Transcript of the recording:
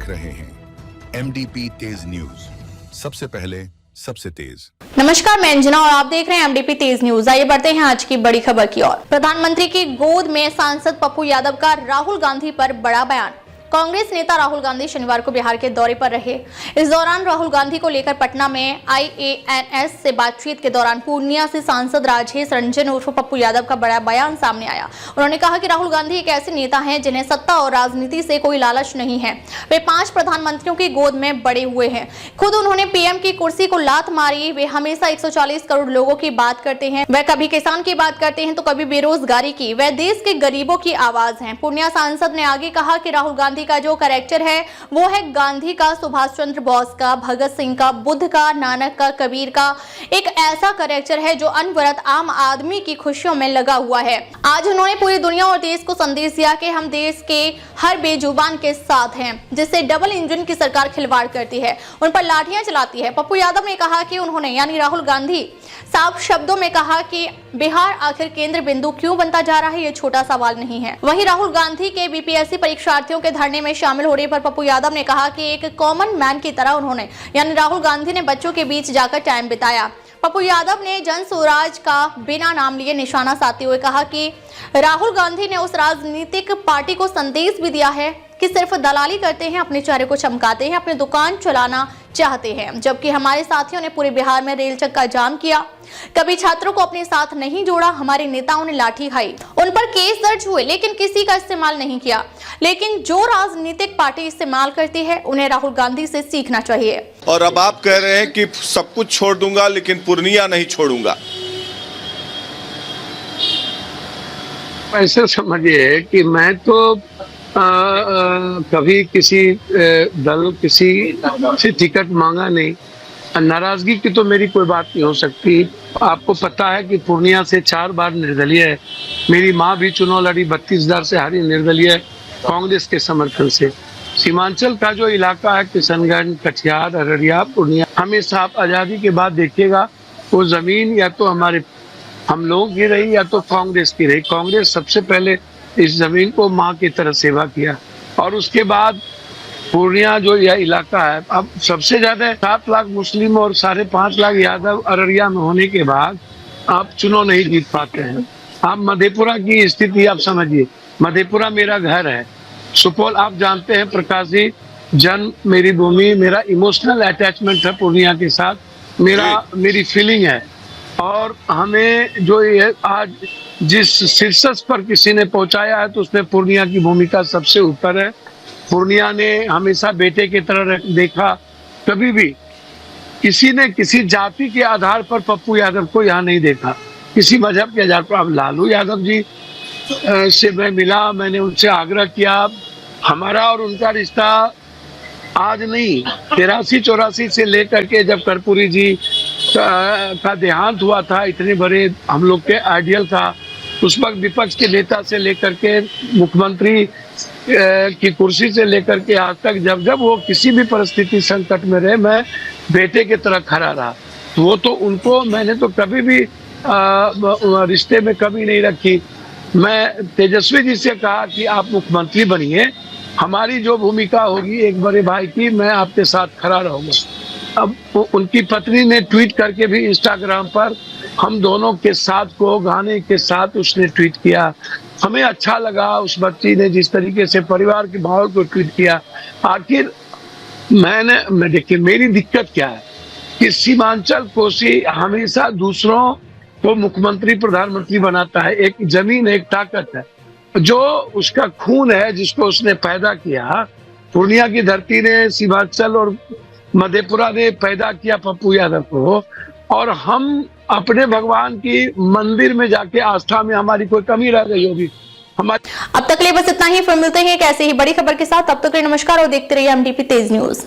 देख रहे हैं एमडीपी तेज न्यूज, सबसे पहले सबसे तेज। नमस्कार, मैं अंजना और आप देख रहे हैं एमडीपी तेज न्यूज। आइए बढ़ते हैं आज की बड़ी खबर की ओर। प्रधानमंत्री की गोद में सांसद पप्पू यादव का राहुल गांधी पर बड़ा बयान। कांग्रेस नेता राहुल गांधी शनिवार को बिहार के दौरे पर रहे। इस दौरान राहुल गांधी को लेकर पटना में IANS से बातचीत के दौरान पूर्णिया से सांसद राजेश रंजन उर्फ पप्पू यादव का बड़ा बयान सामने आया। उन्होंने कहा कि राहुल गांधी एक ऐसे नेता हैं जिन्हें सत्ता और राजनीति से कोई लालच नहीं है। वे 5 प्रधानमंत्रियों की गोद में बड़े हुए हैं। खुद उन्होंने PM की कुर्सी को लात मारी। वे हमेशा 140 करोड़ लोगों की बात करते हैं। वह कभी किसान की बात करते हैं तो कभी बेरोजगारी की। वह देश के गरीबों की आवाज हैं। पूर्णिया सांसद ने आगे कहा कि राहुल गांधी का जो कैरेक्टर है वो है गांधी का, सुभाष चंद्र बोस का, भगत सिंह का, बुद्ध का, नानक का, कबीर का। एक ऐसा कैरेक्टर है जो अनवरत आम आदमी की खुशियों में लगा हुआ है। आज उन्होंने पूरी दुनिया और देश को संदेश दिया कि हम देश के हर बेजुबान के साथ हैं जिससे डबल इंजन की सरकार खिलवाड़ करती है, उन पर लाठियां चलाती है। पप्पू यादव ने कहा कि उन्होंने यानी राहुल गांधी साफ शब्दों में कहा कि बिहार आखिर केंद्र बिंदु क्यों बनता जा रहा है, ये छोटा सवाल नहीं है। वहीं राहुल गांधी के BPSC परीक्षार्थियों के धरने में शामिल होने पर पप्पू यादव ने कहा कि एक कॉमन मैन की तरह उन्होंने यानी राहुल गांधी ने बच्चों के बीच जाकर टाइम बिताया। पप्पू यादव ने जन स्वराज का बिना नाम लिए निशाना साधते हुए कहा कि राहुल गांधी ने उस राजनीतिक पार्टी को संदेश भी दिया है कि सिर्फ दलाली करते हैं, अपने चेहरे को चमकाते हैं, अपनी दुकान चलाना चाहते हैं। जबकि हमारे साथियों ने पूरे बिहार में रेल चक्का जाम किया, कभी छात्रों को अपने साथ नहीं जोड़ा। हमारे नेताओं ने लाठी खाई, उन पर केस दर्ज हुए लेकिन किसी का इस्तेमाल नहीं किया। लेकिन जो राजनीतिक पार्टी इस्तेमाल करती है उन्हें राहुल गांधी से सीखना चाहिए। और अब आप कह रहे हैं कि सब कुछ छोड़ दूंगा लेकिन पूर्णिया नहीं छोड़ूंगा। ऐसे समझिए कि मैं तो कभी किसी दल किसी से टिकट मांगा नहीं। नाराजगी की तो मेरी कोई बात नहीं हो सकती। आपको पता है कि पूर्णिया से 4 बार निर्दलीय है। मेरी माँ भी चुनाव लड़ी, 32,000 से हारी निर्दलीय कांग्रेस के समर्थन से। सीमांचल का जो इलाका है, किशनगंज, कटिहार, अररिया, पूर्णिया, हमेशा आप आज़ादी के बाद देखिएगा वो जमीन या तो हम लोगों की रही या तो कांग्रेस की रही। कांग्रेस सबसे पहले इस जमीन को माँ की तरह सेवा किया और उसके बाद पूर्णिया जो यह इलाका है, अब सबसे ज्यादा 7 लाख मुस्लिम और 5.5 लाख यादव अररिया में होने के बाद आप चुनाव नहीं जीत पाते हैं। आप मधेपुरा की स्थिति आप समझिए। मधेपुरा मेरा घर है। सुपौल आप जानते हैं, प्रकाश जी, जन्म, मेरी भूमि, मेरा इमोशनल अटैचमेंट है पूर्णिया के साथ, मेरी फीलिंग है। और हमें जो ये आज जिस शीर्षक पर किसी ने पहुंचाया है तो उसमें पूर्णिया की भूमिका सबसे ऊपर है। पूर्णिया ने हमेशा बेटे की तरह देखा। कभी भी किसी ने किसी जाति के आधार पर पप्पू यादव को यहाँ नहीं देखा, किसी मजहब के आधार पर। अब लालू यादव जी से मैं मिला, मैंने उनसे आग्रह किया। हमारा और उनका रिश्ता आज नहीं, 83-84 से लेकर के जब कर्पूरी जी का देहांत हुआ था, इतने बड़े हम लोग के आइडियल था, उस वक्त विपक्ष के नेता से लेकर के मुख्यमंत्री की कुर्सी से लेकर के आज तक जब वो किसी भी परिस्थिति संकट में रहे, मैं बेटे की तरह खड़ा रहा। वो तो उनको मैंने तो कभी भी रिश्ते में कभी नहीं रखी। मैं तेजस्वी जी से कहा कि आप मुख्यमंत्री बनिए, हमारी जो भूमिका होगी एक बड़े भाई की, मैं आपके साथ खड़ा रहूंगा। अब उनकी पत्नी ने ट्वीट करके भी इंस्टाग्राम पर हम दोनों के साथ को गाने के साथ उसने ट्वीट किया। हमें अच्छा लगा उस बच्ची ने जिस तरीके से परिवार के माहौल को ट्वीट किया। आखिर मैं देखिए, मेरी दिक्कत क्या है कि सीमांचल कोसी हमेशा दूसरों को मुख्यमंत्री प्रधानमंत्री बनाता है। एक जमीन एक ताकत है, जो उसका खून है, जिसको उसने पैदा किया। पूर्णिया की धरती ने, सीमांचल और मधेपुरा ने पैदा किया पप्पू यादव को। और हम अपने भगवान की मंदिर में जाके आस्था में हमारी कोई कमी रह गई होगी हमारी। अब तक के लिए बस इतना ही। फिर मिलते हैं एक ऐसे ही बड़ी खबर के साथ। तब तक के लिए नमस्कार और देखते रहिए एमडीपी तेज न्यूज।